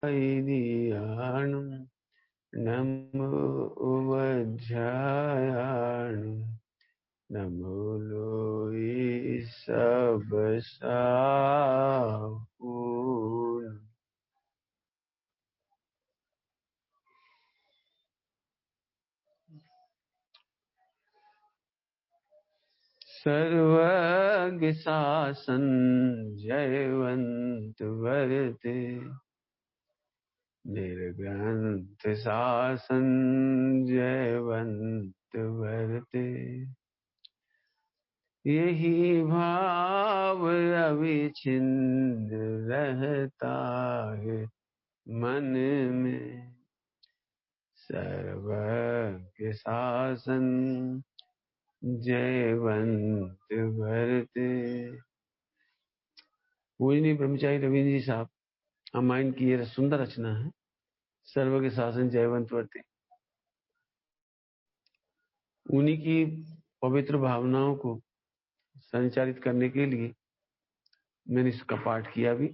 वैदियाणं नमो उवध्यायाणं नमो लोई सब साहूण। सर्वज्ञ शासन जयवंत वरते निर्ग्रंथ शासन जयवंत वरते। यही भाव अविच्छिन्न रहता है मन में। सर्वज्ञ शासन जयवंत भरते। पूजनीय ब्रह्मचारी रविंद्र जी साहब रामायण की ये सुंदर रचना है, सर्वज्ञ शासन जयवंत भरते। उन्हीं की पवित्र भावनाओं को संचारित करने के लिए मैंने इसका पाठ किया भी।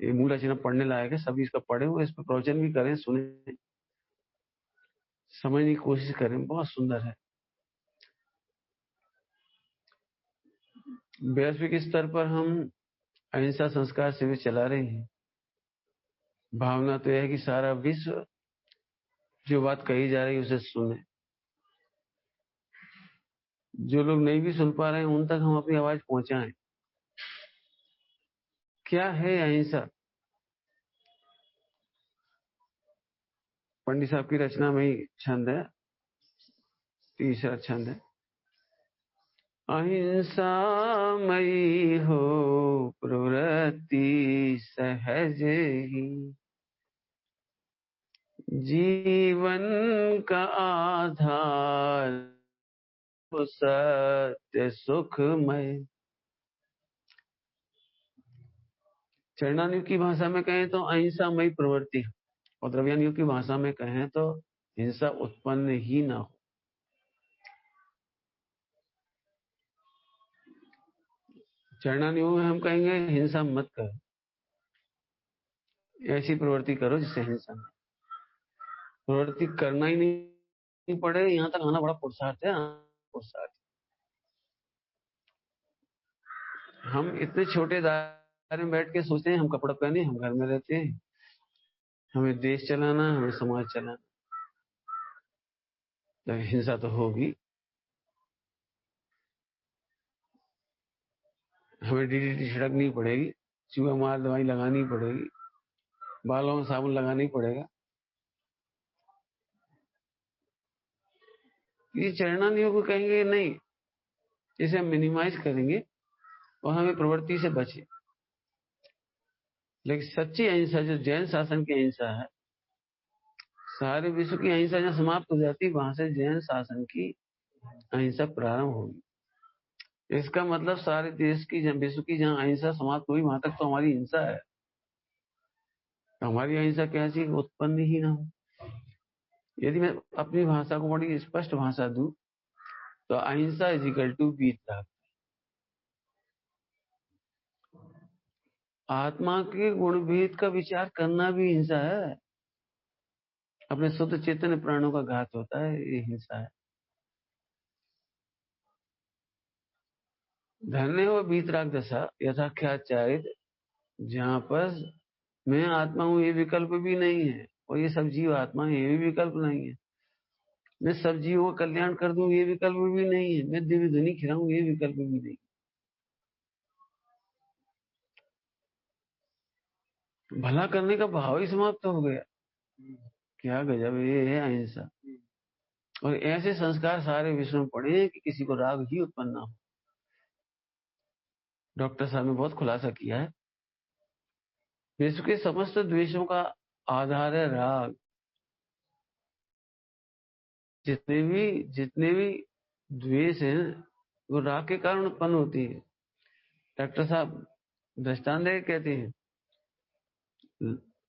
ये मूल रचना पढ़ने लायक है, सभी इसका पढ़े हुए, इस पर प्रवचन भी करें, सुने, समझने की कोशिश करें, बहुत सुंदर है। वैश्विक स्तर पर हम अहिंसा संस्कार शिविर चला रहे हैं। भावना तो यह है कि सारा विश्व जो बात कही जा रही है उसे सुने। जो लोग नहीं भी सुन पा रहे हैं उन तक हम अपनी आवाज पहुंचाएं। क्या है अहिंसा? पंडित साहब की रचना में ही छंद है, तीसरा छंद है। अहिंसा मई हो प्रवृत्ति सहज ही, जीवन का आधार सत्य सुखमय। चरणानुग की भाषा में कहें तो अहिंसामयी प्रवृत्ति, और द्रव्यानुग की भाषा में कहें तो हिंसा उत्पन्न ही ना हो। चरणानुग में हम कहेंगे हिंसा मत करो, ऐसी प्रवृत्ति करो जिससे हिंसा न। प्रवृत्ति करना ही नहीं पड़े, यहाँ तक आना बड़ा पुरुषार्थ है। पुरुषार्थ हम इतने छोटे दायरे में बैठ के सोचते हैं हम कपड़ा पहने, हम घर में रहते हैं, हमें देश चलाना, हमें समाज चलाना, तो हिंसा तो होगी। हमें डीडीटी छिड़कनी पड़ेगी, चूहा मार दवाई लगानी पड़ेगी, बालों में साबुन लगाना ही पड़ेगा। ये चरणानियों को कहेंगे नहीं, इसे हम मिनिमाइज करेंगे और हमें प्रवृत्ति से बचे। लेकिन सच्ची अहिंसा जो जैन शासन की अहिंसा है, सारे विश्व की अहिंसा जहाँ समाप्त हो जाती वहां से जैन शासन की अहिंसा प्रारंभ होगी। इसका मतलब सारे देश की विश्व की जहाँ अहिंसा समाप्त हुई वहां तक तो हमारी हिंसा है। तो हमारी अहिंसा कैसी उत्पन्न ही ना हो। यदि मैं अपनी भाषा को बड़ी स्पष्ट भाषा दूं तो अहिंसा इज इक्वल टू वीतराग। आत्मा के गुण भेद का विचार करना भी हिंसा है। अपने शुद्ध चैतन्य प्राणों का घात होता है, ये हिंसा है। धन्य हो वीतराग दशा यथाख्याचारित, जहां पर मैं आत्मा हूं ये विकल्प भी नहीं है, और ये सब जीव आत्मा है ये भी विकल्प नहीं है। मैं सब जीवों का कल्याण कर दूं ये विकल्प भी नहीं है। मैं दिव्य ध्वनि खिलाऊं ये विकल्प भी नहीं। भला करने का भाव ही समाप्त हो गया। क्या गजब, ये है अहिंसा। और ऐसे संस्कार सारे विश्व में पड़े हैं कि किसी को राग ही उत्पन्न ना हो। डॉक्टर साहब ने बहुत खुलासा किया है, विश्व के समस्त द्वेषों का आधार है राग। जितने भी द्वेष हैं वो राग के कारण उत्पन्न होती है। डॉक्टर साहब दृष्टांत कहते हैं,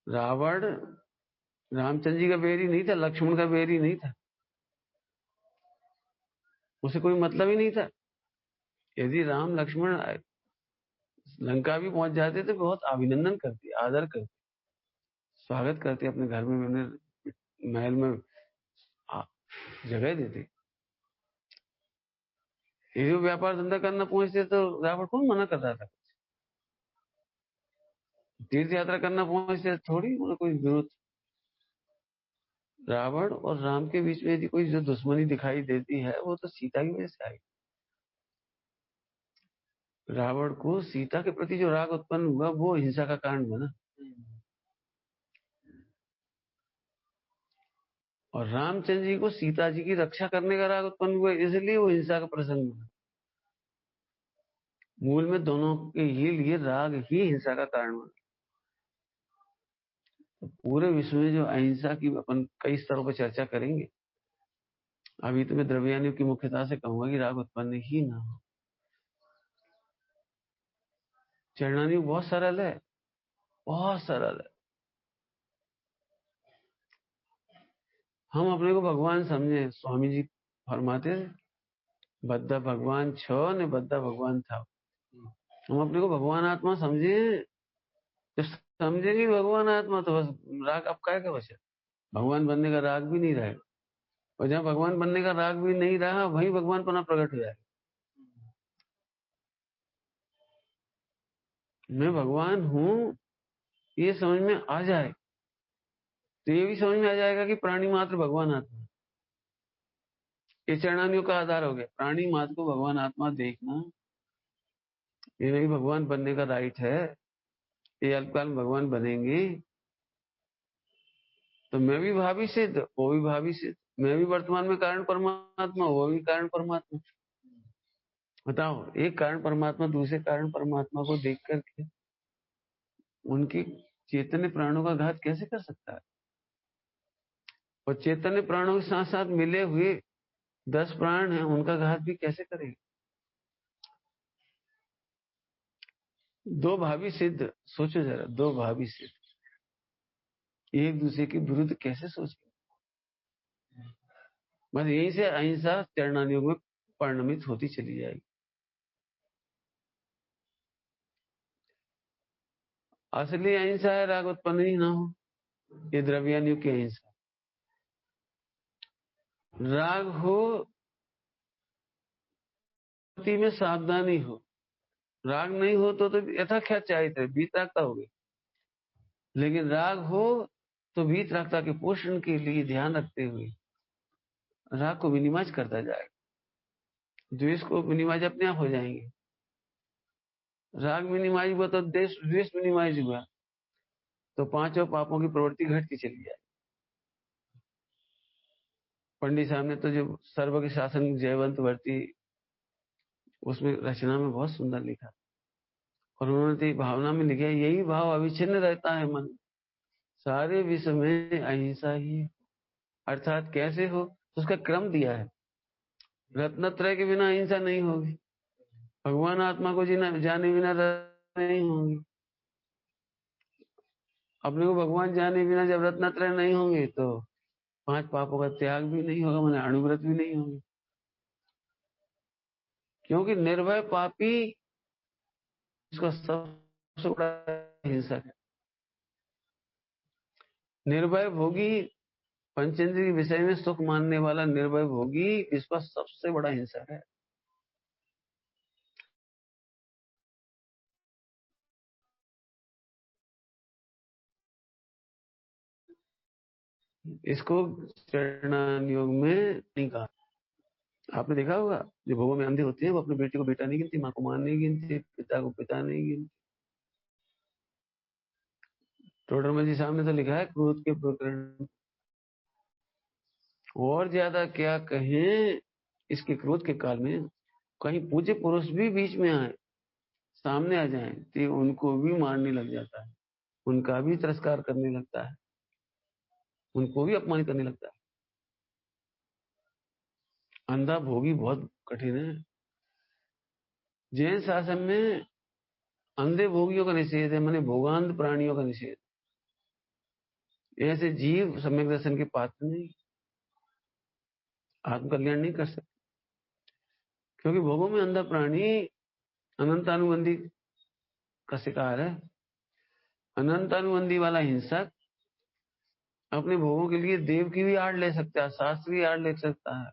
रावण रामचंद्र जी का बैरी नहीं था, लक्ष्मण का बैरी नहीं था, उसे कोई मतलब ही नहीं था। यदि राम लक्ष्मण लंका भी पहुंच जाते तो बहुत अभिनंदन करते, आदर करते। स्वागत करते, अपने घर में उन्हें महल में जगह देते। ये व्यापार धंधा करना पहुंचते तो रावण कौन मना कर रहा था? तीर्थ यात्रा करना पहुंचते थोड़ी उन्हें कोई विरोध। रावण और राम के बीच में यदि कोई जो दुश्मनी दिखाई देती है वो तो सीता की वजह से आई। रावण को सीता के प्रति जो राग उत्पन्न हुआ वो हिंसा का कारण बना, और रामचंद्र जी को सीता जी की रक्षा करने का राग उत्पन्न हुआ, इसलिए वो हिंसा का प्रसंग हुआ। मूल में दोनों के ही लिए राग ही हिंसा का कारण बना। तो पूरे विश्व में जो अहिंसा की अपन कई स्तरों पर चर्चा करेंगे, अभी तो मैं द्रव्यानियों की मुख्यता से कहूंगा कि राग उत्पन्न ही ना हो। चरणानी बहुत सरल है, बहुत सरल है। हम अपने को भगवान समझे, स्वामी जी फरमाते थे बद्धा भगवान छो ने बद्धा भगवान था। हम अपने को भगवान आत्मा समझे, जब समझेंगे भगवान आत्मा तो बस राग अब काय का बचा, भगवान बनने का राग भी नहीं रहेगा। और जहाँ भगवान बनने का राग भी नहीं रहा वहीं भगवान पना प्रकट हो जाएगा। मैं भगवान हूं ये समझ में आ जाए तो ये भी समझ में आ जाएगा कि प्राणी मात्र भगवान आत्मा। ये चरणानियों का आधार हो गया, प्राणी मात्र को भगवान आत्मा देखना। ये नहीं भगवान बनने का राइट है, ये अल्पकाल में भगवान बनेंगे तो मैं भी भावी सिद्ध, वो भी भावी सिद्ध, मैं भी वर्तमान में कारण परमात्मा, वो भी कारण परमात्मा। बताओ, एक कारण परमात्मा दूसरे कारण परमात्मा को देख करके उनकी चैतन्य प्राणों का घात कैसे कर सकता है? और चैतन्य प्राणों के साथ साथ मिले हुए 10 प्राण हैं, उनका घात भी कैसे करेगा? दो भावी सिद्ध, सोचो जरा, दो भावी सिद्ध एक दूसरे के विरुद्ध कैसे सोचेंगे? बस यहीं से अहिंसा चरणानियों में परिणमित होती चली जाएगी। असली अहिंसा है राग उत्पन्न ही ना हो, ये द्रव्यानियों की अहिंसा। राग हो में सावधानी हो, राग नहीं हो तो यथाख्यात चारित्र वीतरागता हो गई। लेकिन राग हो तो वीतरागता के पोषण के लिए ध्यान रखते हुए राग को मिनिमाइज करता जाएगा, द्वेष को मिनिमाइज अपने आप हो जाएंगे। राग मिनिमाइज हुआ तो द्वेष मिनिमाइज हुआ तो पांचों पापों की प्रवृत्ति घटती चली जाए। पंडित साहब ने तो जो सर्व के शासन जयवंत वर्ती उसमें रचना में बहुत सुंदर लिखा, और उन्होंने भावना में लिखा यही भाव अविच्छिन्न रहता है मन, सारे विश्व में अहिंसा ही। अर्थात कैसे हो तो उसका क्रम दिया है। रत्नत्रय के बिना अहिंसा नहीं होगी, भगवान आत्मा को जाने बिना नहीं होगी। अपने को भगवान जाने बिना जब रत्नत्रय नहीं होंगे तो 5 पापों का त्याग भी नहीं होगा, मैंने अणुव्रत भी नहीं होगी। क्योंकि निर्भय पापी उसका सबसे बड़ा हिंसक है। निर्भय भोगी, पंचेंद्रिय के विषय में सुख मानने वाला निर्भय भोगी इसका सबसे बड़ा हिंसक है। इसको चरणान योग में नहीं कहा। आपने देखा होगा जो भोगों में अंधे होते हैं वो अपने बेटे को बेटा नहीं गिनती, माँ को माँ नहीं गिनती, पिता को पिता नहीं गिनती। टोडरमल जी साहब ने तो लिखा है क्रोध के प्रकरण, और ज्यादा क्या कहें इसके क्रोध के काल में कहीं पूज्य पुरुष भी बीच में आए, सामने आ जाएं तो उनको भी मारने लग जाता है, उनका भी तिरस्कार करने लगता है, उनको भी अपमानित करने लगता है। अंधा भोगी बहुत कठिन है। जैन शासन में अंधे भोगियों का निषेध है, माने भोगांध प्राणियों का निषेध। ऐसे जीव सम्यक दर्शन के पात्र नहीं, आत्मकल्याण नहीं कर सकते, क्योंकि भोगों में अंधा प्राणी अनंतानुबंधी का शिकार है। अनंतानुबंधी वाला हिंसक अपने भोगों के लिए देव की भी आड़ ले सकता है, शास्त्र की आड़ ले सकता है,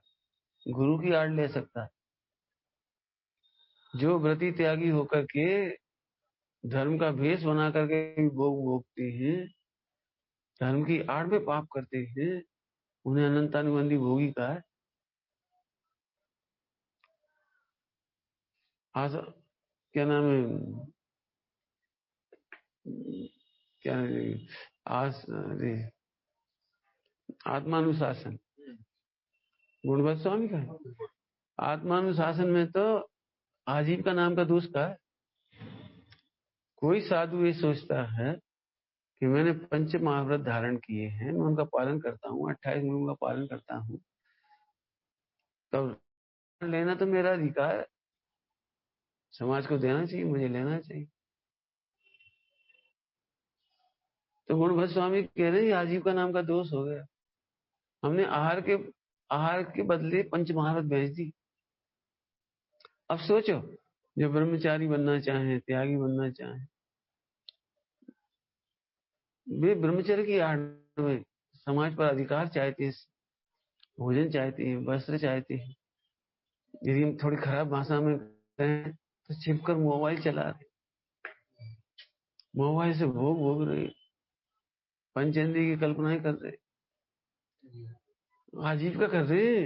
गुरु की आड़ ले सकता है। जो व्रती त्यागी होकर के धर्म का भेष बना करके भोग भोगते हैं, धर्म की आड़ में पाप करते हैं, उन्हें अनंतानुबंधी भोगी का है। आज क्या नाम है, क्या आज आत्मानुशासन गुणवत स्वामी का है। आत्मानुशासन में तो आजीविका नाम का दोष का है। कोई साधु ये सोचता है कि मैंने पंच महाव्रत धारण किए हैं, मैं उनका पालन करता हूँ, 28 गुरुओं का पालन करता हूँ, तब लेना तो मेरा अधिकार है, समाज को देना चाहिए, मुझे लेना चाहिए। तो गुणभट स्वामी कह रहे हैं आजीविका नाम का दोष हो गया। हमने आहार के बदले पंच महाव्रत भेज दी। अब सोचो, जो ब्रह्मचारी बनना चाहे, त्यागी बनना चाहे, वे ब्रह्मचर्य की आड़ में समाज पर अधिकार चाहते हैं, भोजन चाहते हैं, वस्त्र चाहते हैं। यदि हम थोड़ी खराब भाषा में कहें तो छिपकर मोबाइल चला रहे, मोबाइल से भोग भोग रहे, पंचेंद्रिय की कल्पनाएं कर रहे, आजीविका कर रहे।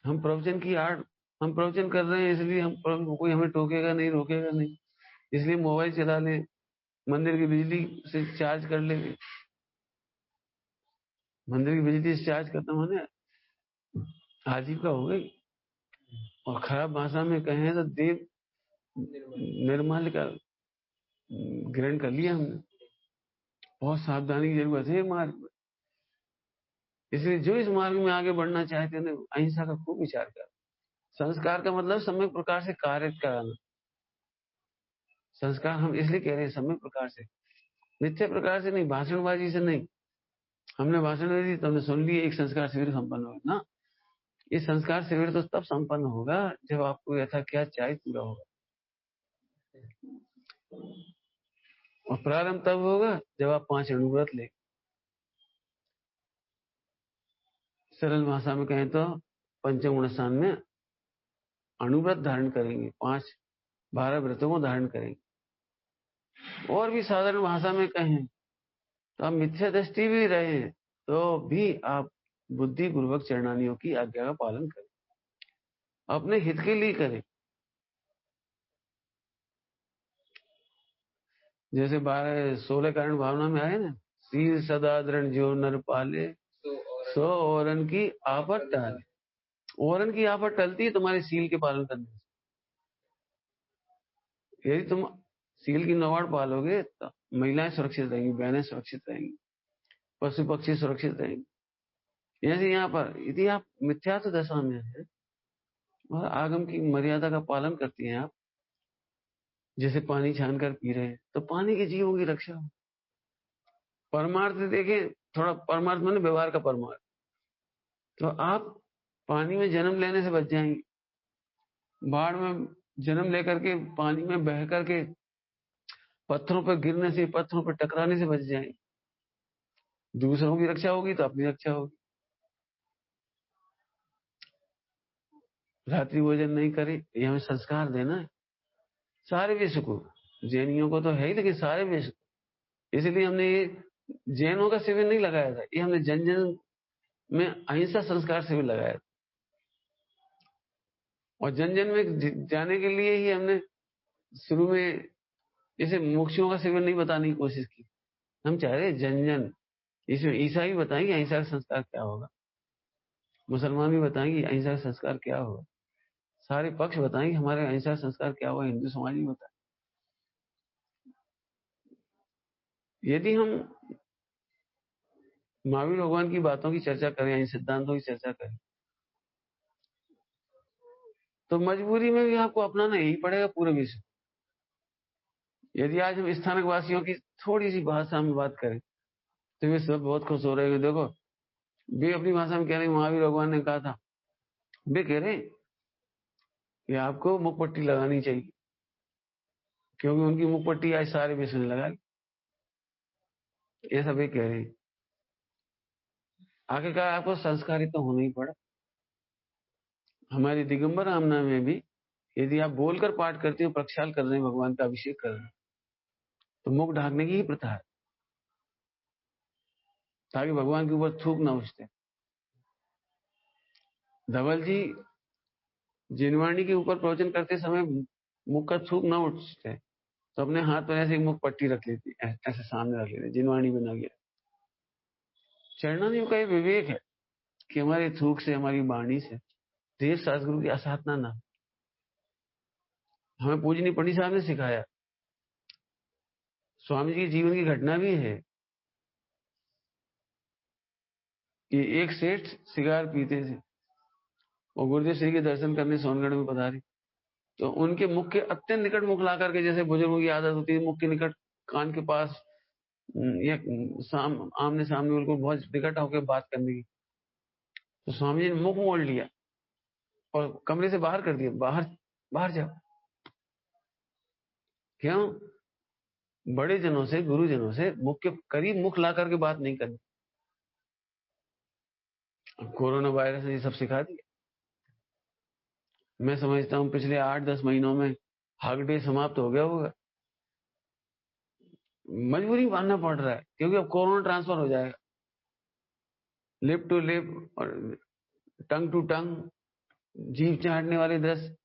हम प्रवचन की आड़, हम प्रवचन कर रहे हैं इसलिए हम कोई हमें टोकेगा नहीं, रोकेगा नहीं, इसलिए मोबाइल चला ले, मंदिर की बिजली से चार्ज कर ले। मंदिर की बिजली से चार्ज खत्म होने आजीविका हो गई। और खराब भाषा में कहें तो देव निर्माल्य का ग्रहण कर लिया हमने। बहुत सावधानी की जरूरत है मार्ग में। इसलिए जो इस मार्ग में आगे बढ़ना चाहते हैं, अहिंसा का खूब विचार कर। संस्कार का मतलब सम्यक प्रकार से कार्य कराना। संस्कार हम इसलिए कह रहे हैं सम्यक प्रकार से, मिथ्या प्रकार से नहीं, भाषणबाजी से नहीं। हमने भाषण दे दी, तुमने सुन लिए, एक संस्कार शिविर संपन्न होगा ना। ये संस्कार शिविर तो तब संपन्न होगा जब आपको यथा क्या चाहिए पूरा होगा। और प्रारंभ तब होगा जब आप 5 अणुव्रत ले। सरल भाषा में कहें तो पंचम स्थान में अणुव्रत धारण करेंगे, 12 व्रतों को धारण करेंगे। और भी साधारण भाषा में कहें तो आप मिथ्या दृष्टि भी रहे तो भी आप बुद्धि पूर्वक चरणानियों की आज्ञा का पालन करें, अपने हित के लिए करें। जैसे 16 कारण भावना में आए ना, शील सदा दृढ़ जो नर पाले, सो औरन की आफत टाले। औरन की आफत टलती है तुम्हारे सील के पालन करने से। यदि तुम सील की नवाड़ पालोगे तो महिलाएं सुरक्षित रहेंगी, बहनें सुरक्षित रहेंगी, पशु पक्षी सुरक्षित रहेंगे। जैसे यहाँ पर यदि आप मिथ्यात्व दशा में है और आगम की मर्यादा का पालन करती हैं आप, जैसे पानी छान कर पी रहे हैं, तो पानी के जीवों की रक्षा हो। परमार्थ देखें, थोड़ा परमार्थ माने व्यवहार का परमार्थ, तो आप पानी में जन्म लेने से बच जाएंगे। बाढ़ में जन्म लेकर के पानी में बह करके पत्थरों पर गिरने से, पत्थरों पर टकराने से बच जाएंगे। दूसरों की रक्षा होगी तो अपनी रक्षा होगी। रात्रि भोजन नहीं करे, ये हमें संस्कार देना है सारे विश्व को। जैनियों को तो है ही, लेकिन सारे विश्व। इसलिए हमने ये जैनों का शिविर नहीं लगाया था, ये हमने जन जन में अहिंसा संस्कार शिविर लगाया था। और जन जन में जाने के लिए ही हमने शुरू में जैसे मोक्षों का शिविर नहीं बताने की कोशिश की। हम चाह रहे जन जन, इसमें ईसाई बताएंगे अहिंसा का संस्कार क्या होगा, मुसलमान भी बताएंगे अहिंसा का संस्कार क्या होगा, सारे पक्ष बताएंगे हमारे अहिंसा का संस्कार क्या होगा, हिंदू समाज भी बताए। यदि हम महावीर भगवान की बातों की चर्चा करें, सिद्धांतों की चर्चा करें, तो मजबूरी में भी आपको अपनाना यही पड़ेगा पूरे विश्व। यदि आज हम स्थानिक वासियों की थोड़ी सी भाषा में बात करें तो वे सब बहुत खुश हो रहे हैं। देखो, वे अपनी भाषा में कह रहे हैं महावीर भगवान ने कहा था, वे कह रहे हैं कि आपको मुखपट्टी लगानी चाहिए, क्योंकि उनकी मुखपट्टी आज सारे विश्व ने लगा ली। ऐसा वे कह रहे हैं। आखिरकार आपको संस्कारित तो होना ही पड़ा। हमारी दिगंबर रामना में भी यदि आप बोलकर पाठ करते हो, प्रक्षाल कर रहे हैं, भगवान का अभिषेक कर रहे हैं, तो मुख ढाकने की ही प्रथा है, ताकि भगवान के ऊपर थूक ना उठते। धवल जी जिनवाणी के ऊपर प्रवचन करते समय मुख का थूक ना उठते, तो अपने हाथ पर ऐसे मुख पट्टी रख लेती, ऐसे सामने रख लेते, जिनवाणी बना गया। चरणानियों का ये विवेक है कि हमारे थूक से, हमारी वाणी से देव सदगुरु की असाधना ना। हमें पूजनी पंडित साहब ने सिखाया, स्वामी जी के जीवन की घटना भी है कि एक सेठ सिगार पीते थे और गुरुदेव श्री के दर्शन करने सोनगढ़ में पधारे, तो उनके मुख के अत्यंत निकट मुख ला करके, जैसे बुजुर्गों की आदत होती है मुख के निकट, कान के पास या आमने सामने बिल्कुल बहुत निकट होकर बात करने की, तो स्वामी जी ने मुख मोड़ लिया और कमरे से बाहर कर दिया, बाहर बाहर जाओ। क्यों? बड़े जनों से, गुरुजनों से मुख के करीब मुख ला करके बात नहीं करनी। कोरोना वायरस ने ये सब सिखा दिया। मैं समझता हूँ पिछले 8-10 महीनों में हग डे समाप्त हो गया होगा। मजबूरी मानना पड़ रहा है, क्योंकि अब कोरोना ट्रांसफर हो जाएगा, लिप टू लिप और टंग टू टंग, जीभ चाटने वाले दृश्य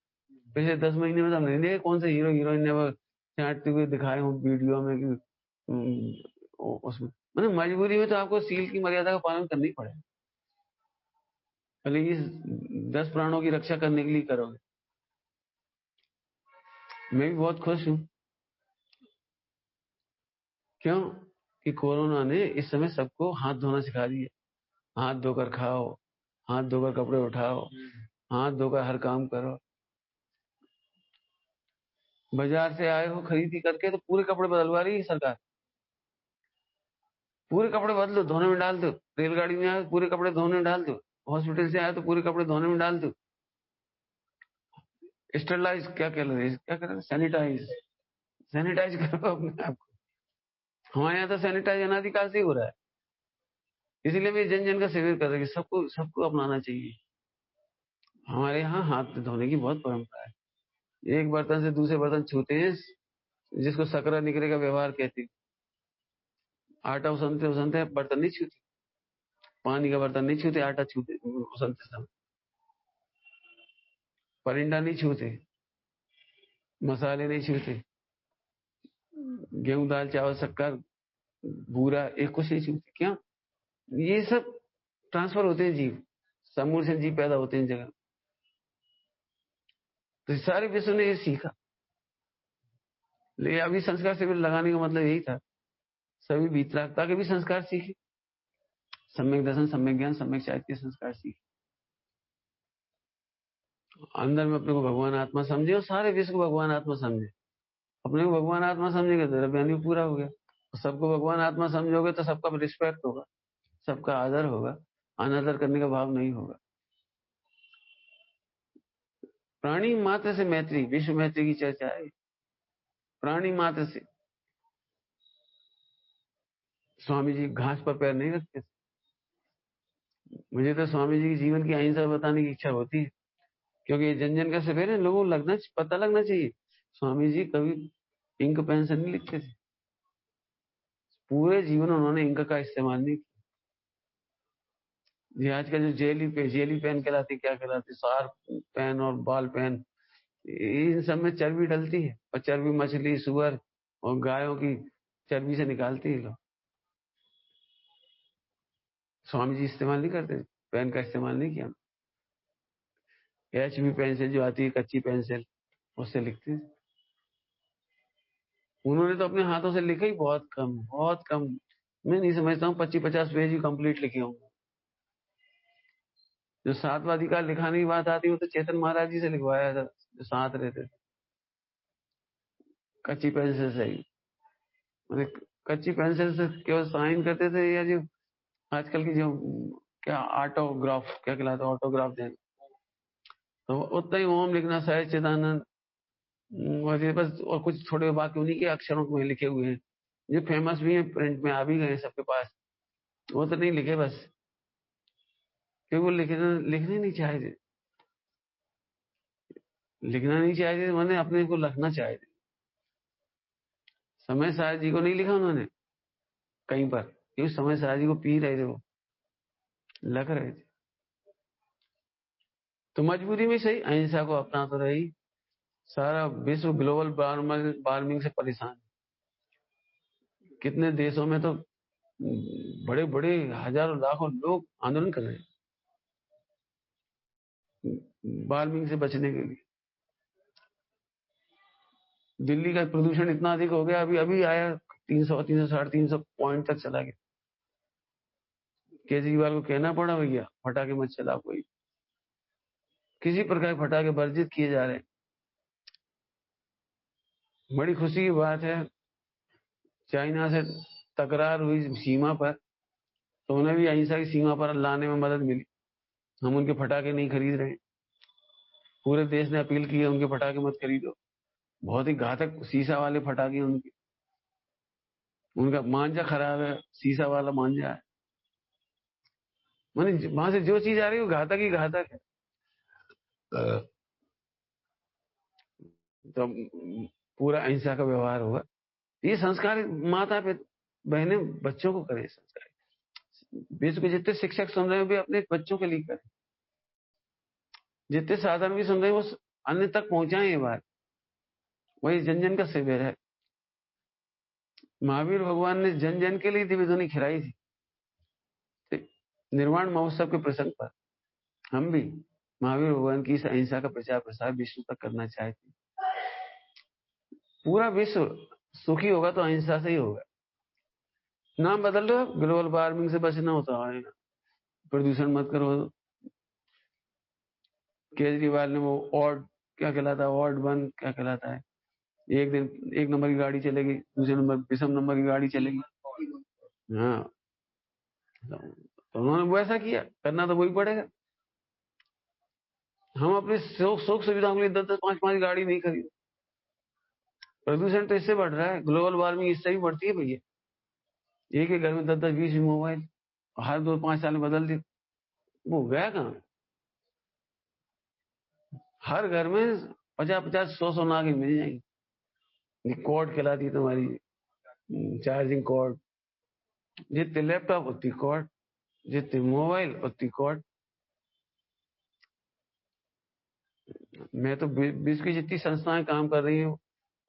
पिछले 10 महीने में तो हमने नहीं देखे। कौन से हीरो हीरोइन ने वो चाटते हुए दिखाए हो वीडियो में कि उसमें, मतलब मजबूरी में तो आपको सील की मर्यादा का पालन करना ही पड़ेगा, भले इस 10 प्राणों की रक्षा करने के लिए करोगे। मैं भी बहुत खुश हूं। क्यों? कि कोरोना ने इस समय सबको हाथ धोना सिखा दिया। हाथ धोकर खाओ, हाथ धोकर कपड़े उठाओ, हाथ धोकर हर काम करो। बाजार से आए हो खरीदी करके तो पूरे कपड़े बदलवा रही है सरकार, पूरे कपड़े बदलो, धोने में डाल दो। रेलगाड़ी में आए पूरे कपड़े धोने में डाल दो, हॉस्पिटल से आए तो पूरे कपड़े धोने में डाल दो। स्टरलाइज क्या कह रहे हैं, क्या कह रहे हैं, सैनिटाइज, सैनिटाइज करो अपने आप को। हमारे यहाँ तो सैनिटाइज अनादिकाल से ही हो रहा है, इसीलिए मैं जन जन का सेवन कर रही हूँ, सबको सबको अपनाना चाहिए। हमारे यहाँ हाथ धोने की बहुत परंपरा है। एक बर्तन से दूसरे बर्तन छूते हैं, जिसको सकरा निकरे का व्यवहार कहते हैं। आटा उसनते उसनते बर्तन नहीं छूते, पानी का बर्तन नहीं छूते, आटा छूते उसनते समय, परिंदा नहीं छूते, मसाले नहीं छूते, गेहूं दाल चावल शक्कर बूरा एक कुछ नहीं छूते। क्या? ये सब ट्रांसफर होते हैं जीव, समूह से जीव पैदा होते हैं जगह। तो सारे विश्व ने ये सीखा। लेकिन अभी संस्कार शिविर लगाने का मतलब यही था, सभी वीतरागता के भी संस्कार सीखे, सम्यक दर्शन, सम्यक ज्ञान, सम्यक साहित्य के संस्कार सीखे, अंदर में अपने को भगवान आत्मा समझे और सारे विश्व को भगवान आत्मा समझे। अपने को भगवान आत्मा समझेगा तो अभियान भी पूरा हो गया। सबको भगवान आत्मा समझोगे तो सबका रिस्पेक्ट होगा, सबका आदर होगा, अनादर करने का भाव नहीं होगा। प्राणी मात्र से मैत्री, विश्व मैत्री की चर्चा है। प्राणी मात्र से स्वामी जी घास पर पैर नहीं रखते थे। मुझे तो स्वामी जी के जीवन की अहिंसा बताने की इच्छा होती है, क्योंकि ये जन जन का सफेद है, लोगों को पता लगना चाहिए। स्वामी जी कभी इंक पेन से नहीं लिखते थे, पूरे जीवन उन्होंने इंक का इस्तेमाल नहीं किया। ये आज का जो जेली पेन कहलाती, क्या कहलाती, शार्प पेन और बॉल पेन, इन सब में चर्बी डलती है, और चर्बी मछली, सुअर और गायों की चर्बी से निकालती है लोग। स्वामी जी इस्तेमाल नहीं करते, पेन का इस्तेमाल नहीं किया। HB पेंसिल जो आती है, कच्ची पेंसिल, उससे लिखते थे। उन्होंने तो अपने हाथों से लिखा ही बहुत कम, बहुत कम। मैं नहीं समझता हूँ 25-50 पेज ही कंप्लीट लिखे होंगे। जो सातवादी का लिखाने की बात आती है, वो तो चेतन महाराज जी से लिखवाया था, जो साथ रहते थे, कच्ची पेंसिल से ही। कच्ची पेंसिल से केवल साइन करते थे, या जो आजकल की जो क्या ऑटोग्राफ क्या कहलाता है, ऑटोग्राफ देना, तो उतना ही ओम लिखना, सहज चिदानंद, और ये बस, और कुछ थोड़े बाकी उन्हीं के अक्षरों में लिखे हुए हैं, जो फेमस भी हैं, प्रिंट में आ भी गए सबके पास, वो तो नहीं लिखे बस। क्योंकि वो लिखने नहीं चाहे थे, लिखना नहीं चाहे थे, मैंने अपने को लिखना चाहे थे। समय साहब जी को नहीं लिखा उन्होंने कहीं पर, क्योंकि समय साहब जी को पी रहे थे, वो लग रहे थे। तो मजबूरी में सही अहिंसा को अपना तो रही। सारा विश्व ग्लोबल वार्मिंग से परेशान। कितने देशों में तो बड़े बड़े हजारों लाखों लोग आंदोलन कर रहे हैं वार्मिंग से बचने के लिए। दिल्ली का प्रदूषण इतना अधिक हो गया, अभी अभी आया 300 300 पॉइंट तक चला गया। केजरीवाल को कहना पड़ा भैया फटाके मत चलाओ, कोई किसी प्रकार के फटाके वर्जित किए जा रहे हैं। बड़ी खुशी की बात है, चाइना से तकरार हुई सीमा पर, तो उन्हें भी अहिंसा की सीमा पर लाने में मदद मिली। हम उनके फटाके नहीं खरीद रहे। पूरे देश ने अपील की है उनके फटाके मत खरीदो, बहुत ही घातक शीशा वाले फटाके उनके, उनका मांझा खराब है, शीशा वाला मांझा है। माने वहां से जो चीज आ रही है वो घातक ही घातक है। तो पूरा अहिंसा का व्यवहार होगा। ये संस्कार माता बहने बच्चों को करें संस्कार। विश्व के जितने शिक्षक सुन रहे हैं भी अपने बच्चों के लिए करें, जितने साधन भी सुन रहे हैं वो अन्य तक पहुंचाएं ये बात। वही जन जन का शिविर है। महावीर भगवान ने जन जन के लिए दिव्य ध्वनि खिलाई थी निर्वाण महोत्सव के प्रसंग पर। हम भी महावीर भगवान की इस अहिंसा का प्रचार प्रसार विश्व तक करना चाहते हैं। पूरा विश्व सुखी होगा तो अहिंसा से ही होगा। नाम बदल रहे हो, ग्लोबल वार्मिंग से बचना होता है, प्रदूषण मत करो। केजरीवाल ने वो ऑड क्या कहलाता है, ऑड वन क्या कहलाता है, एक दिन एक नंबर की गाड़ी चलेगी, दूसरे नंबर विषम नंबर की गाड़ी चलेगी। हाँ, तो उन्होंने वैसा किया, करना तो वही पड़ेगा। हम अपने सुख सुविधाओं के लिए 10-10 5-5 गाड़ी नहीं खरीद। प्रदूषण तो इससे बढ़ रहा है, ग्लोबल वार्मिंग इससे भी बढ़ती है भैया। एक ही घर में 10-10 20 मोबाइल, हर 2-5 साल में बदल दी, वो गया कहाँ? हर घर में 50-50 100 नागे मिल जाएंगी। कॉर्ड कहलाती है तुम्हारी चार्जिंग कॉर्ड। जितने लैपटॉप उतनी कॉर्ड, जितने मोबाइल उतनी कॉर्ड। मैं तो विश्व की जितनी संस्थाएं काम कर रही हैं,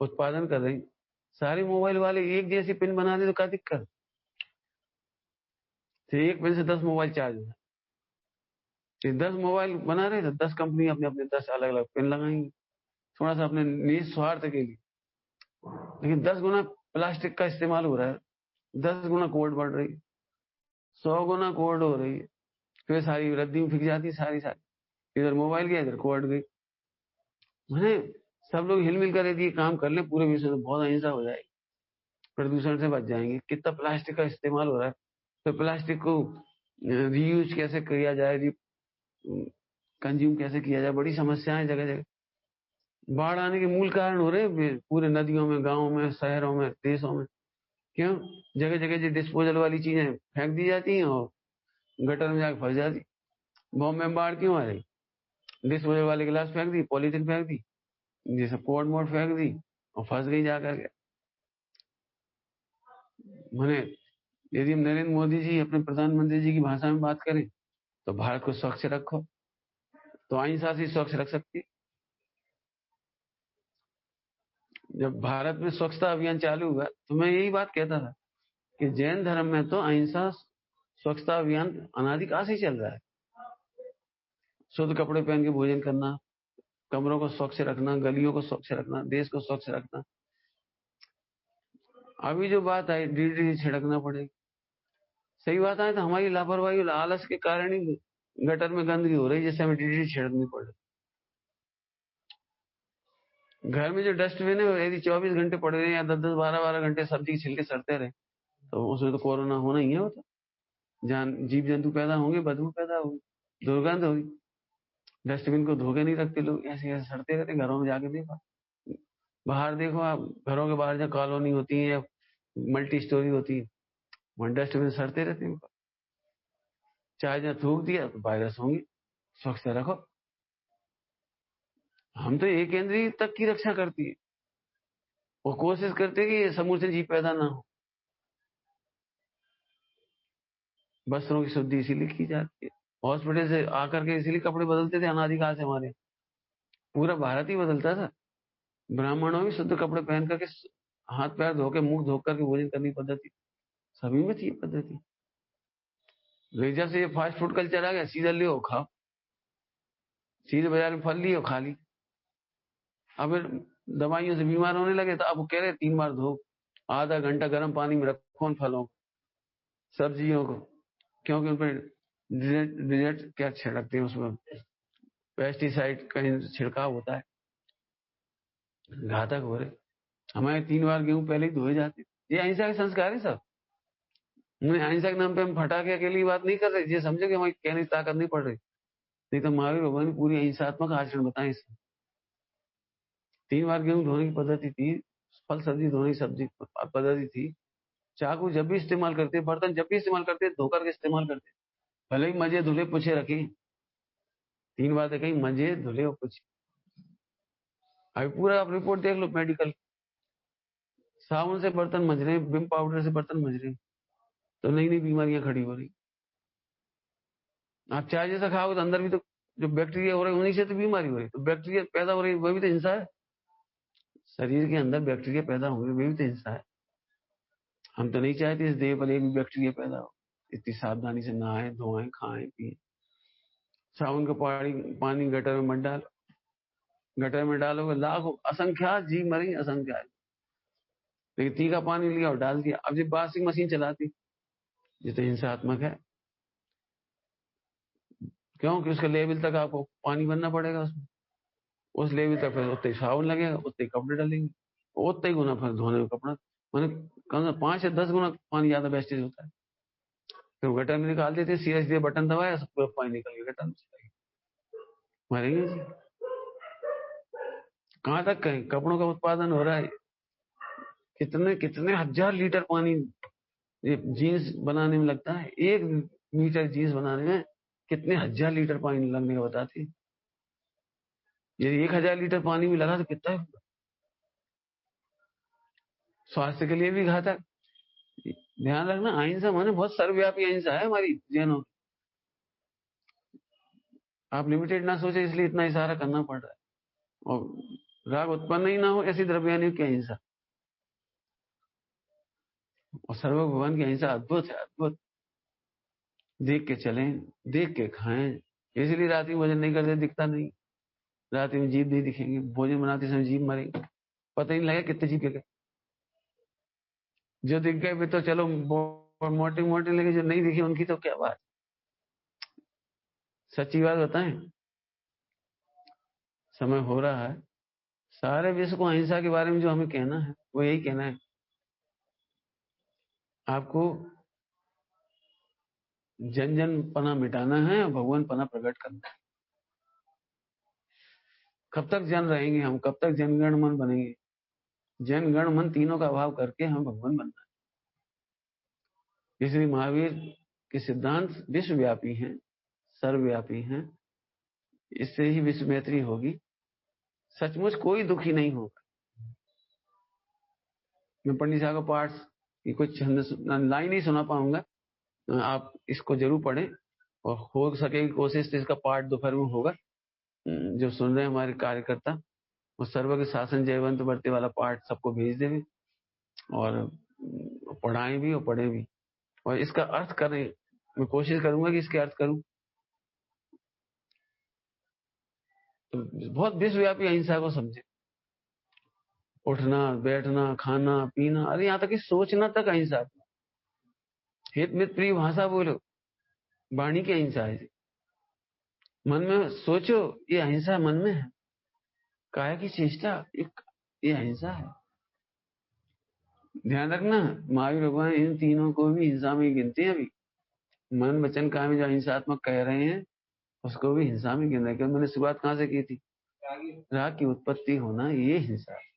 उत्पादन कर रही, सारे मोबाइल वाले एक जैसी पिन बना दे तो क्या दिक्कत? तो एक पिन से 10 मोबाइल चार्ज होगा। 10 मोबाइल बना रहे तो 10 कंपनी अपने अपने 10 अलग अलग पिन लगाएंगी, थोड़ा सा अपने निज स्वार्थ के लिए। लेकिन 10 गुना प्लास्टिक का इस्तेमाल हो रहा है, 10 गुना कोड बढ़ रही है, 100 गुना कोड हो रही है। फिर सारी रद्दी में फिक जाती है, सारी सारी इधर मोबाइल गया इधर कोड गई। मैंने सब लोग हिलमिल कर यदि काम कर ले पूरे विश्व में, बहुत अहिंसा हो जाएगी, प्रदूषण से बच जाएंगे। कितना प्लास्टिक का इस्तेमाल हो रहा है, तो प्लास्टिक को रीयूज कैसे किया जाए, कंज्यूम कैसे किया जाए, बड़ी समस्याएं जगह जगह। बाढ़ आने के मूल कारण हो रहे हैं पूरे नदियों में, गाँव में, शहरों में, देशों में। क्यों? जगह जगह जो डिस्पोजल वाली चीजें फेंक दी जाती हैं और गटर में जाकर फंस जाती। बॉम्बे में बाढ़ क्यों आ रही? डिस्पोजल वाले गिलास फेंक दी, पॉलीथीन फेंक दी, जैसे कोट मोट फेंक दी और फंस गई जाकर के। मैंने यदि हम नरेंद्र मोदी जी अपने प्रधानमंत्री जी की भाषा में बात करें तो भारत को स्वच्छ रखो, तो अहिंसा से स्वच्छ रख सकती। जब भारत में स्वच्छता अभियान चालू हुआ तो मैं यही बात कहता था कि जैन धर्म में तो अहिंसा स्वच्छता अभियान अनादिकाल से चल रहा है। शुद्ध कपड़े पहन के भोजन करना, कमरों को स्वच्छ रखना, गलियों को स्वच्छ रखना, देश को स्वच्छ रखना। अभी जो बात आई डीडीटी छिड़कना पड़ेगा, सही बात है, तो हमारी लापरवाही और आलस के कारण ही गटर में गंदगी हो रही है, जिससे हमें डीडीटी छिड़कनी पड़ रही। घर में जो डस्टबिन है यदि 24 घंटे पड़े रहे या 10-10 12-12 घंटे सब्जी के छिलके सड़ते रहे तो उसमें तो कोरोना होना ही है। वो तो जान जीव जंतु पैदा होंगे, बदबू पैदा होगी, दुर्गंध होगी। डस्टबिन को धो के नहीं रखते लोग, ऐसे ऐसे सड़ते रहते। घरों में जाके देखो, बाहर देखो आप, घरों के बाहर जहाँ कॉलोनी होती है या मल्टी स्टोरी होती है, वहां डस्टबिन सड़ते रहते हैं। चाहे जहाँ थूक दिया तो वायरस होंगे, स्वच्छ रखो। हम तो एक इंद्रिय तक की रक्षा करती है, वो कोशिश करते कि समूचे जीव पैदा ना हो। वस्त्रों की शुद्धि इसीलिए की जाती है। हॉस्पिटल से आकर के इसीलिए कपड़े बदलते थे अनादिकाल से, हमारे पूरा भारत ही बदलता था। ब्राह्मणों भी शुद्ध कपड़े पहन करके, हाथ पैर धो के, मुंह धो करके भोजन करने की पद्धति सभी में थी, ये पद्धति। लेकिन जब से ये फास्ट फूड कल्चर आ गया, सीधा लियो खाओ, सीधे बाजार में फल लियो खा ली। अब दवाइयों से बीमार होने लगे तो अब कह रहे 3 बार धो, आधा घंटा गर्म पानी में रखो उन फलों सब्जियों को, क्योंकि उन पर डिजर्ट क्या छिड़कते हैं, उसमें पेस्टिसाइड का छिड़काव होता है, घातक हो रहे। हमारे 3 बार गेहूं पहले ही धोए जाते। ये अहिंसा के संस्कार है सब। अहिंसा के नाम पे हम फटाके अकेली बात नहीं कर रहे, ये समझो कि हमारी कहने की ताकत नहीं पड़ रही। नहीं तो महावीर भगवान ने पूरी अहिंसात्मक आचरण बताए इसमें। 3 बार गेहूं धोने की पद्धति थी, फल सब्जी धोने की सब्जी पद्धति थी। चाकू जब भी इस्तेमाल करते, बर्तन जब भी इस्तेमाल करते, धो करके इस्तेमाल करते, भले ही मजे धुले पूछे रखे। 3 बार तो कहीं मजे धुले और पूछे। अभी पूरा आप रिपोर्ट देख लो मेडिकल, साबुन से बर्तन मज रहे, विम पाउडर से बर्तन मज रहे, तो नई नई बीमारियां खड़ी हो रही। आप चाय जैसा खाओगे तो अंदर भी तो जो बैक्टीरिया हो रहे हैं उन्हीं से तो बीमारी हो रही, तो बैक्टीरिया पैदा हो रही, वही भी तो हिंसा है। शरीर के अंदर बैक्टीरिया पैदा हो रही, वही भी तो हिंसा है। हम तो नहीं चाहते इस देह पर एक भी बैक्टीरिया पैदा हो। इतनी सावधानी से नहाए धोएं खाएं पिए। साबुन का पानी गटर में मत डालो, गटर में डालोगे लाखों असंख्यात जीव मरी, असंख्यात। लेकिन तीखा पानी लिया और डाल दिया। अब जब वॉशिंग मशीन चलाती, ये तो हिंसात्मक है। क्योंकि उसके लेवल तक आपको पानी भरना पड़ेगा उसमें, उस लेवल तक फिर उतने साबुन लगेगा, उतने कपड़े डालेंगे, उतने ही गुना फिर धोने का कपड़ा, मैंने कम से 5 या 10 गुना पानी ज्यादा वेस्टेज होता है। फिर गटर में निकाल देते, सीधे बटन दबाया, सब पूरा पानी निकल गया गटर में, मरेंगे जी। कहाँ तक कहें, कपड़ों का उत्पादन हो रहा है, कितने कितने हजार लीटर पानी ये जीन्स बनाने में लगता है। 1 मीटर जीन्स बनाने में कितने हजार लीटर पानी लगने का बताती है। यदि 1000 लीटर पानी भी लगा तो कितना है, स्वास्थ्य के लिए भी घातक। ध्यान रखना, अहिंसा माने बहुत सर्वव्यापी अहिंसा है हमारी जैनों। आप लिमिटेड ना सोचे, इसलिए इतना इशारा करना पड़ रहा है। और राग उत्पन्न ही ना हो ऐसी द्रव्यानि की अहिंसा, और सर्व भगवान की अहिंसा अद्भुत है, अद्भुत। देख के चलें, देख के खाएं। इसलिए रात में भोजन नहीं करते, दिखता नहीं। रात में जीव नहीं दिखेंगे, भोजन बनाते समय जीव मरेंगे, पता ही नहीं लगा कितने जीव के गए। जो दिख गए भी तो चलो मोटे मोटे, लगे जो नहीं दिखे उनकी तो क्या बात। सच्ची बात बताएं, समय हो रहा है। सारे विश्व को अहिंसा के बारे में जो हमें कहना है वो यही कहना है, आपको जन जन पना मिटाना है और भगवान पना प्रकट करना है। कब तक जन रहेंगे हम, कब तक जनगण मन बनेंगे। जनगण मन तीनों का अभाव करके हम भगवान बनना है। इसलिए महावीर के सिद्धांत विश्वव्यापी हैं, सर्वव्यापी हैं। इससे ही विश्व मैत्री होगी, सचमुच कोई दुखी नहीं होगा। मैं पंडित साहब का पाठ की कुछ लाइन नहीं सुना पाऊंगा, आप इसको जरूर पढ़ें, और हो सके कोशिश तो इसका पाठ दोपहर में होगा। जो सुन रहे हैं हमारे कार्यकर्ता, वो सर्व के शासन जयवंत बढ़ते वाला पाठ सबको भेज देवे, और पढ़ाएं भी और पढ़े भी, और इसका अर्थ करें। मैं कोशिश करूंगा कि इसके अर्थ करूं। तो बहुत विश्वव्यापी अहिंसा को समझे। उठना बैठना खाना पीना, अरे यहाँ तक कि सोचना तक अहिंसा। हित मित प्रिय भाषा बोलो, वाणी की अहिंसा है। मन में सोचो, ये अहिंसा मन में है। काया की चेष्टा, ये अहिंसा है। ध्यान रखना, महावीर भगवान इन तीनों को भी हिंसा में गिनते हैं। अभी मन वचन काम जो अहिंसात्मक कह रहे हैं उसको भी हिंसा में गिन रहे हैं। क्योंकि मैंने शुरुआत कहां से की थी, राग की उत्पत्ति होना, ये हिंसा है।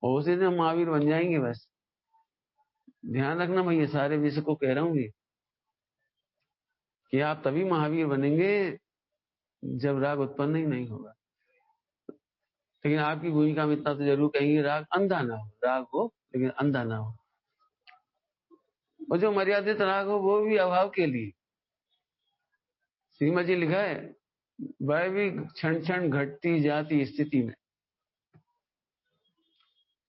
और उसी दिन महावीर बन जाएंगे बस। ध्यान रखना भाई, ये सारे विश्व को कह रहा हूँ। कि आप तभी महावीर बनेंगे जब राग उत्पन्न ही नहीं होगा। लेकिन आपकी भूमिका में इतना तो जरूर कहेंगे, राग अंधा ना हो, राग हो लेकिन अंधा ना हो। और जो मर्यादित राग हो वो भी अभाव के लिए। सीमा जी लिखा है, वह भी क्षण क्षण घटती जाती स्थिति में,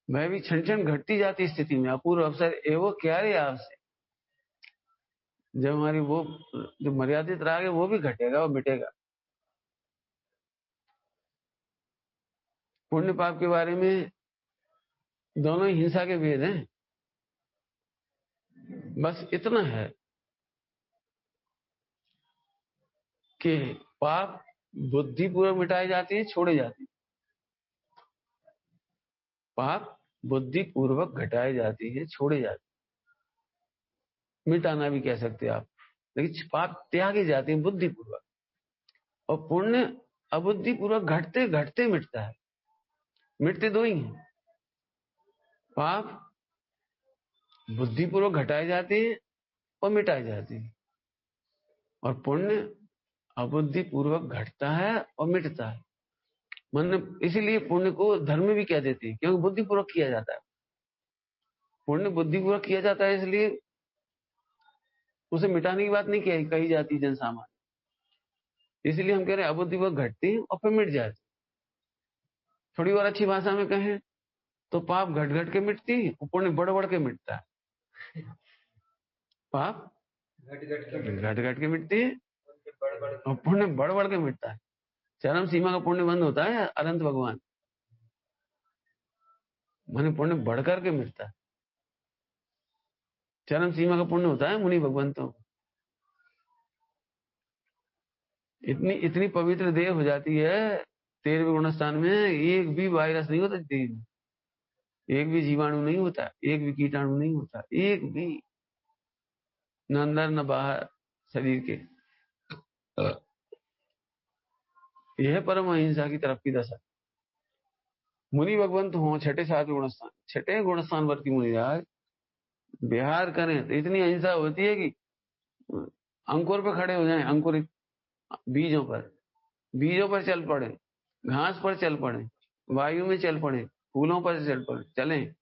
वह भी क्षण क्षण घटती जाती स्थिति में अपूर्व अवसर एवं क्या रे आपसे। जब हमारी वो जो मर्यादित राग है वो भी घटेगा, वो मिटेगा। पुण्य पाप के बारे में दोनों ही हिंसा के भेद हैं। बस इतना है कि पाप बुद्धिपूर्वक मिटाए जाते हैं, छोड़े जाते हैं। पाप बुद्धिपूर्वक घटाए जाते हैं, छोड़े जाते हैं, मिटाना भी कह सकते हैं आप। लेकिन पाप त्यागे जाते हैं बुद्धिपूर्वक, और पुण्य अबुद्धिपूर्वक घटते घटते मिटता है। मिटते दो ही हैं, पाप बुद्धिपूर्वक घटाए जाते हैं और मिटाए जाते हैं, और पुण्य अबुद्धिपूर्वक घटता है और मिटता है। मन इसीलिए पुण्य को धर्म भी कह देते हैं, क्योंकि बुद्धिपूर्वक किया जाता है। पुण्य बुद्धिपूर्वक किया जाता है, इसलिए उसे मिटाने की बात नहीं कही जाती जन सामान्य। इसलिए हम कह रहे हैं अबुद्धिपूर्वक घटती है और फिर मिट जाती। थोड़ी और अच्छी भाषा में कहें तो पाप घट घट के मिटती है और पुण्य बढ़ बढ़ के मिटता है। पाप घट घट के मिटती है और पुण्य बढ़ बढ़ के मिटता है। चरम सीमा का पुण्य बंद होता है अनंत भगवान, माने पुण्य बढ़ करके मिटता है। चरम सीमा का पुण्य होता है मुनि भगवंतों। इतनी इतनी पवित्र देह हो जाती है 13वें गुणस्थान में, एक भी वायरस नहीं होता देह में, एक भी जीवाणु नहीं होता, एक भी कीटाणु नहीं होता, एक भी, न अंदर न बाहर शरीर के। यह परम अहिंसा की तरफ की दशा। मुनि भगवंत हो छठे सातवें गुणस्थान, छठे गुणस्थान वर्ती मुनिराज विहार करें तो इतनी अहिंसा होती है कि अंकुर पर खड़े हो जाएं, अंकुरित बीजों पर, बीजों पर चल पड़े, घास पर चल पड़े, वायु में चल पड़े, फूलों पर चल पड़े, चलें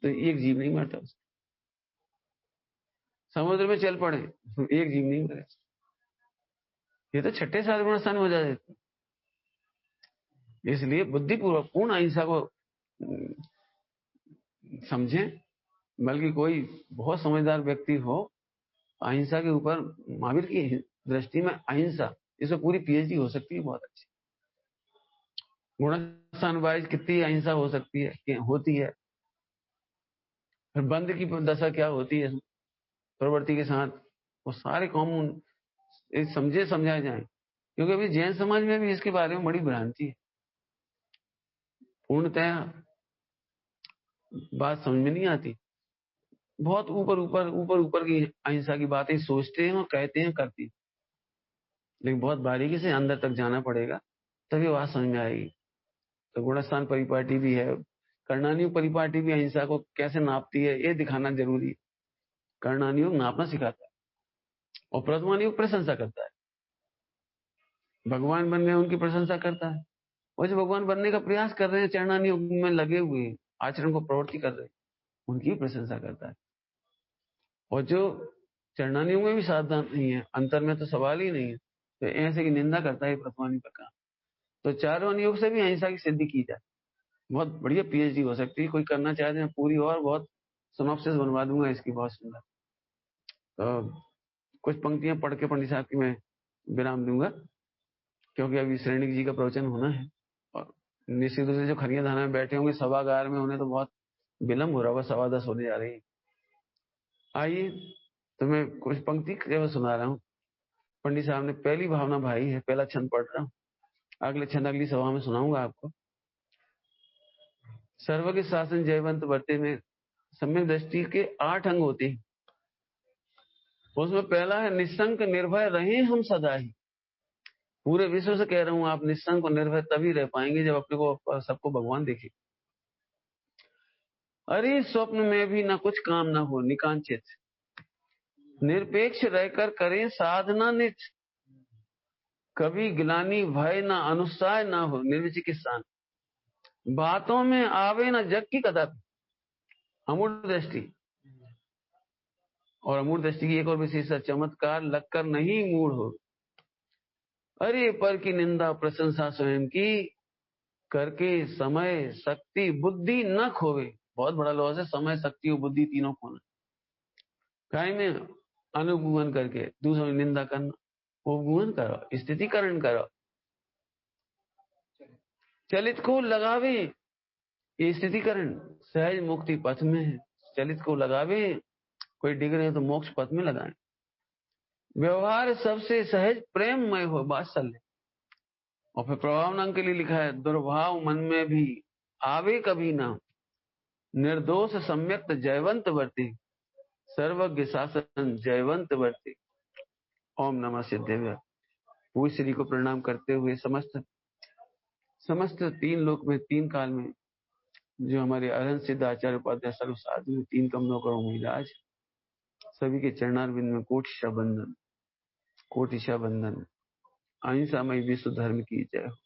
तो एक जीव नहीं मरता उसका। समुद्र में चल पड़े एक जीव नहीं मरे। ये तो छठे सातवें गुणस्थान में हो जाए। इसलिए बुद्धिपूर्वक पूर्ण अहिंसा को समझें। बल्कि कोई बहुत समझदार व्यक्ति हो, अहिंसा के ऊपर महावीर की दृष्टि में अहिंसा, इसमें पूरी पीएचडी हो सकती है बहुत अच्छी। गुणस्थान वाइज कितनी अहिंसा हो सकती है, होती है। फिर बंद की दशा क्या होती है प्रवृत्ति के साथ, वो सारे कॉमन समझे समझाए जाए। क्योंकि अभी जैन समाज में भी इसके बारे में बड़ी भ्रांति है। पूर्णतः बात समझ में नहीं आती। बहुत ऊपर की अहिंसा की बातें सोचते हैं और कहते हैं, करती हैं, लेकिन बहुत बारीकी से अंदर तक जाना पड़ेगा तभी बात समझ में आएगी। तो गुणस्थान परिपाटी भी है, कर्णानुयोग परिपाटी भी अहिंसा को कैसे नापती है ये दिखाना जरूरी है। कर्णानुयोग नापना सिखाता है और प्रथमानुयोग प्रशंसा करता है। भगवान बन गए उनकी प्रशंसा करता है, और जो भगवान बनने का प्रयास कर रहे हैं, चरणानुयोग में लगे हुए हैं, आचरण को प्रवृत्ति कर रहे हैं, उनकी प्रशंसा करता है। और जो चरणानुयोग में भी सावधान नहीं है, अंतर में तो सवाल ही नहीं है, तो ऐसे की निंदा करता है प्रथमानुयोग का काम। तो चारों अनुयोग से भी अहिंसा की सिद्धि की जाए, बहुत बढ़िया पीएचडी हो सकती है। कोई करना चाहते हैं पूरी, और बहुत सिनॉप्सिस बनवा दूंगा इसकी, बहुत सुंदर। तो कुछ पंक्तियां पढ़ के पंडित साहब की मैं विराम दूंगा, क्योंकि अभी श्रेणी जी का प्रवचन होना है, और निश्चित रूप से जो खरिया धाना में बैठे होंगे सभागार में, उन्हें तो बहुत विलम्ब हो रहा होगा, 10:15 होने जा रही है। आइए तो मैं कुछ पंक्ति केवल सुना रहा हूँ। पंडित साहब ने पहली भावना भाई है, पहला छंद पढ़ रहा हूँ, अगले छंद अगली सभा में सुनाऊंगा आपको। सर्व के शासन जयवंत वर्ते में सम्यक दृष्टि के 8 अंग होते हैं। उसमें पहला है निस्संक निर्भय रहे हम सदा ही। पूरे विश्व से कह रहा हूं, आप निस्संक और निर्भय तभी रह पाएंगे जब अपने को सबको भगवान देखे। अरे स्वप्न में भी ना कुछ काम ना हो, निकांचित निरपेक्ष रहकर करें साधना नित्य, कभी गिलानी भय ना अनुसाय ना हो, निर्विचिकित्सा, बातों में आवे ना जग की कदापि, अमूढ़ दृष्टि। और अमूढ़ दृष्टि की एक और विशेषता, चमत्कार लगकर नहीं मूढ़ हो, अरे पर की निंदा प्रशंसा स्वयं की, करके समय शक्ति बुद्धि न खोवे। बहुत बड़ा लॉस है, समय शक्ति और बुद्धि तीनों खोना। काय में अनुगुण करके दूसरों की निंदा करना, उपगुण करो, स्थितिकरण करो, चलित को लगावे, ये स्थितिकरण सहज मुक्ति पथ में है। चलित को लगावे, कोई डिग रहे तो मोक्ष पथ में लगाए। व्यवहार सबसे सहज प्रेममय हो, वात्सल्य। और फिर प्रभावनांग के लिए लिखा है, दुर्भाव मन में भी आवे कभी ना, निर्दोष सम्यक्त जयवंत वर्ती, सर्वज्ञ शासन जयवंत वर्ती। ओम नमः सिद्धेश्वर। पूज्य श्री को प्रणाम करते हुए समस्त तीन लोक में, तीन काल में जो हमारे अरहंत सिद्ध आचार्य उपाध्याय सर्व साधु, तीन कमलों का मिलाज, सभी के चरणारविंद में कोटिशा बंदन, कोटिशा बंदन। अहिंसामय विश्व धर्म की जय हो।